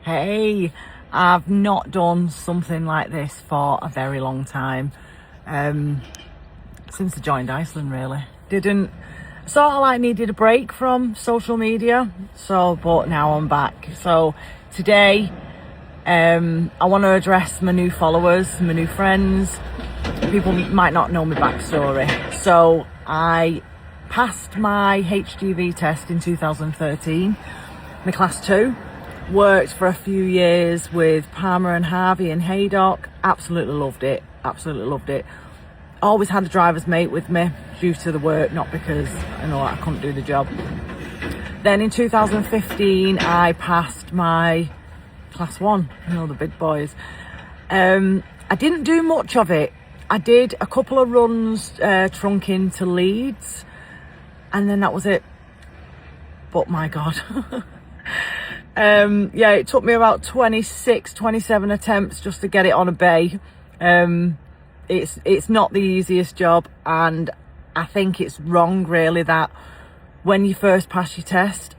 Hey, I've not done something like this for a very long time. Since I joined Iceland, really. Didn't sort of like needed a break from social media. But now I'm back. So today, I want to address my new followers, my new friends. People might not know my backstory. So I passed my HGV test in 2013, my class 2. Worked for a few years with Palmer and Harvey in Haydock. Absolutely loved it. Always had a driver's mate with me due to the work, not because I couldn't do the job. Then in 2015, I passed my class 1, the big boys. I didn't do much of it. I did a couple of runs trunking to Leeds, and then that was it. But my God. It took me about 27 attempts just to get it on a bay. It's not the easiest job, and I think it's wrong really that when you first pass your test,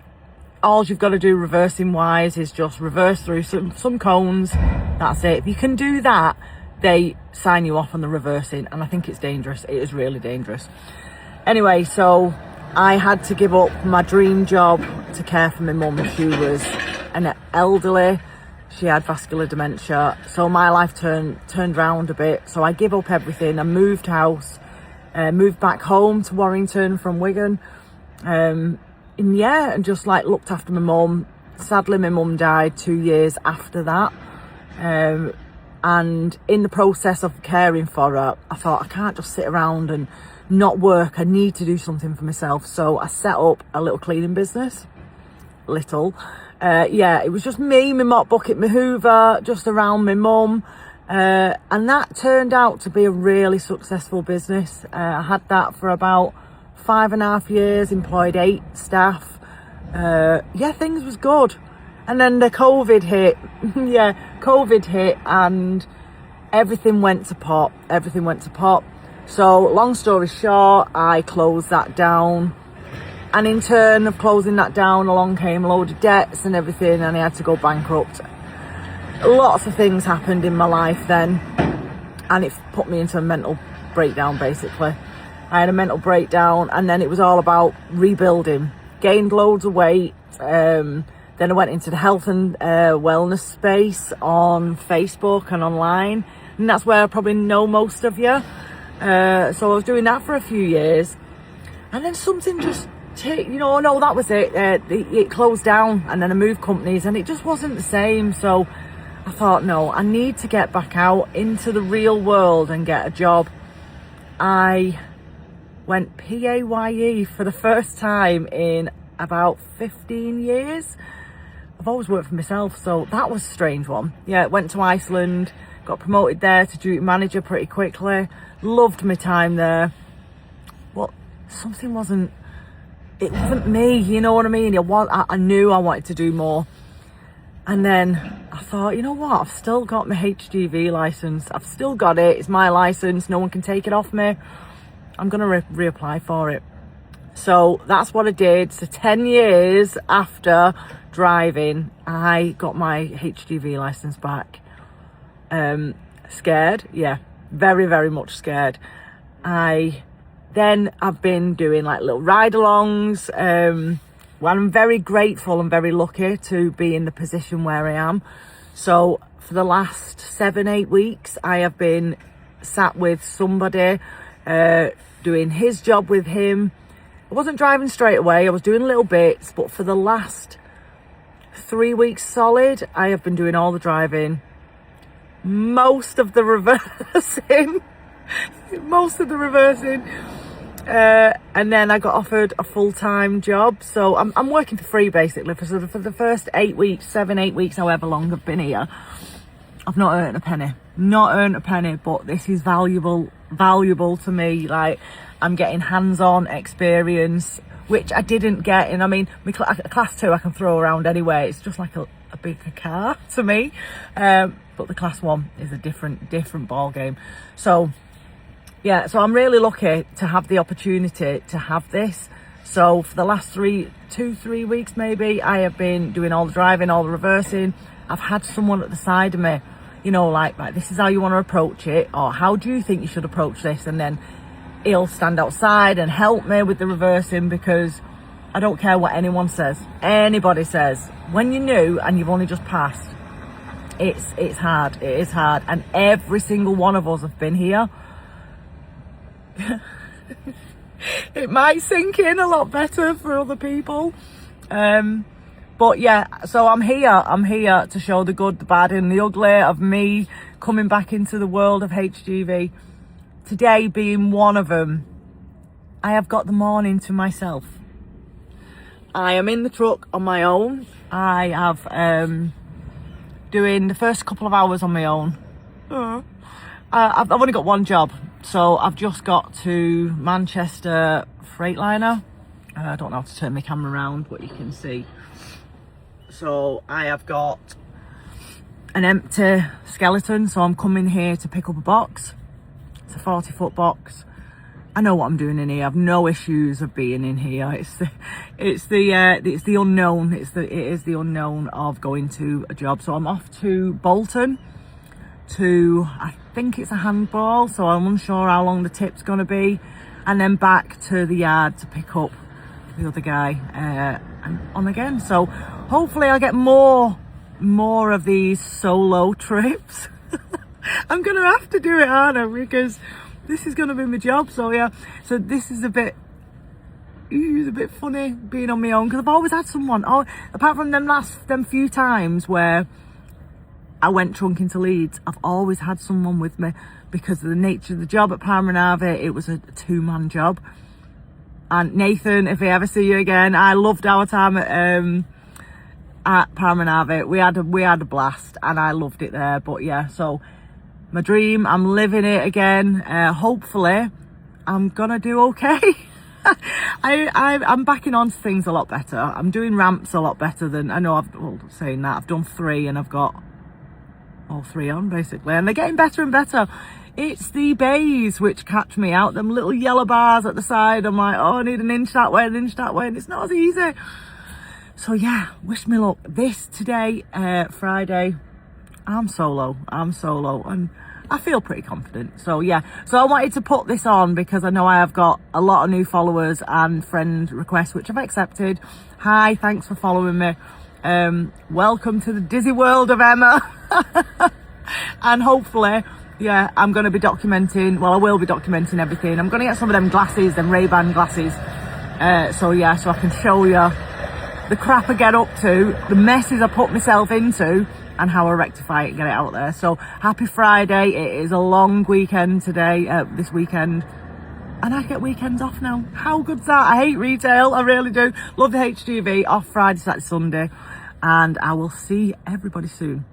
all you've got to do reversing wise is just reverse through some cones. That's it. If you can do that, they sign you off on the reversing, and I think it's dangerous. It is really dangerous. Anyway, so I had to give up my dream job to care for my mum. She was an elderly, she had vascular dementia, so my life turned round a bit. So I give up everything. I moved house, moved back home to Warrington from Wigan, and just like looked after my mum. Sadly, my mum died 2 years after that, and in the process of caring for her, I thought, I can't just sit around and not work. I need to do something for myself. So I set up a little cleaning business. It was just me, my mop bucket, my hoover, just around my mum, and that turned out to be a really successful business. I had that for about 5.5 years, employed 8 staff. Things was good. And then the COVID hit. COVID hit, and everything went to pot. So long story short, I closed that down. And in turn of closing that down, along came a load of debts and everything, and I had to go bankrupt. Lots of things happened in my life then, and it put me into a mental breakdown, basically. I had a mental breakdown, and then it was all about rebuilding. Gained loads of weight. Then I went into the health and wellness space on Facebook and online, and that's where I probably know most of you. So I was doing that for a few years, and then something just that was it. It closed down, and then I moved companies, and it just wasn't the same. So I thought, no, I need to get back out into the real world and get a job. I went PAYE for the first time in about 15 years. I've always worked for myself, so that was a strange one. Went to Iceland, got promoted there to duty manager pretty quickly. Loved my time there, but something wasn't me, you know what I mean? I knew I wanted to do more. And then I thought, you know what? I've still got my HGV license. I've still got it. It's my license. No one can take it off me. I'm going to reapply for it. So that's what I did. So 10 years after driving, I got my HGV license back. Scared. Yeah, very, very much scared. I've been doing like little ride-alongs. I'm very grateful and very lucky to be in the position where I am. So for the last 7-8 weeks, I have been sat with somebody, doing his job with him. I wasn't driving straight away. I was doing little bits, but for the last 3 weeks solid, I have been doing all the driving, most of the reversing. And then I got offered a full-time job, so I'm working for free basically for the first 8 weeks, however long I've been here. I've not earned a penny, but this is valuable to me. Like, I'm getting hands-on experience, which I didn't get in. I mean, my class 2 I can throw around anyway. It's just like a bigger car to me, but the class 1 is a different ball game. So I'm really lucky to have the opportunity to have this. So for the last 3 weeks maybe, I have been doing all the driving, all the reversing, I've had someone at the side of me, you know, like this is how you want to approach it, or how do you think you should approach this? And then he'll stand outside and help me with the reversing, because I don't care what anyone says, anybody says, when you're new and you've only just passed, it's hard, it is hard. And every single one of us have been here. It might sink in a lot better for other people. But yeah, so I'm here to show the good, the bad and the ugly of me coming back into the world of HGV. Today being one of them. I have got the morning to myself. I am in the truck on my own. I have doing the first couple of hours on my own. I've only got one job, so I've just got to Manchester Freightliner. I don't know how to turn my camera around, but you can see. So I have got an empty skeleton, so I'm coming here to pick up a box. It's a 40-foot box. I know what I'm doing in here. I've no issues of being in here. It's the unknown. It is the unknown of going to a job. So I'm off to Bolton to, I think it's a handball, so I'm unsure how long the tip's gonna be, and then back to the yard to pick up the other guy and on again. So hopefully I'll get more of these solo trips. I'm gonna have to do it, aren't I? Because this is gonna be my job. So yeah, so this is a bit funny being on my own, because I've always had someone. Oh, apart from them few times where I went trunk into Leeds, I've always had someone with me because of the nature of the job at Parmanave. It was a 2-man job. And Nathan, if I ever see you again, I loved our time at Parmanave. We had a blast and I loved it there. But yeah, so my dream, I'm living it again. Hopefully I'm gonna do okay. I'm backing onto things a lot better. I'm doing ramps a lot better than, I know saying that, I've done 3 and I've got all 3 on basically, and they're getting better and better. It's the bays which catch me out, them little yellow bars at the side. I'm like, oh, I need an inch that way, an inch that way, and it's not as easy. So yeah, wish me luck. This today, Friday, I'm solo, and I feel pretty confident. So yeah, so I wanted to put this on because I know I have got a lot of new followers and friend requests, which I've accepted. Hi, thanks for following me. Welcome to the dizzy world of Emma. And hopefully, yeah, I'm going to be documenting, well, I will be documenting everything. I'm going to get some of them glasses, them Ray-Ban glasses. So yeah, so I can show you the crap I get up to, the messes I put myself into, and how I rectify it and get it out there. So happy Friday. It is a long weekend today, this weekend. And I get weekends off now. How good's that? I hate retail, I really do. Love the HGV, off Friday, Saturday, Sunday. And I will see everybody soon.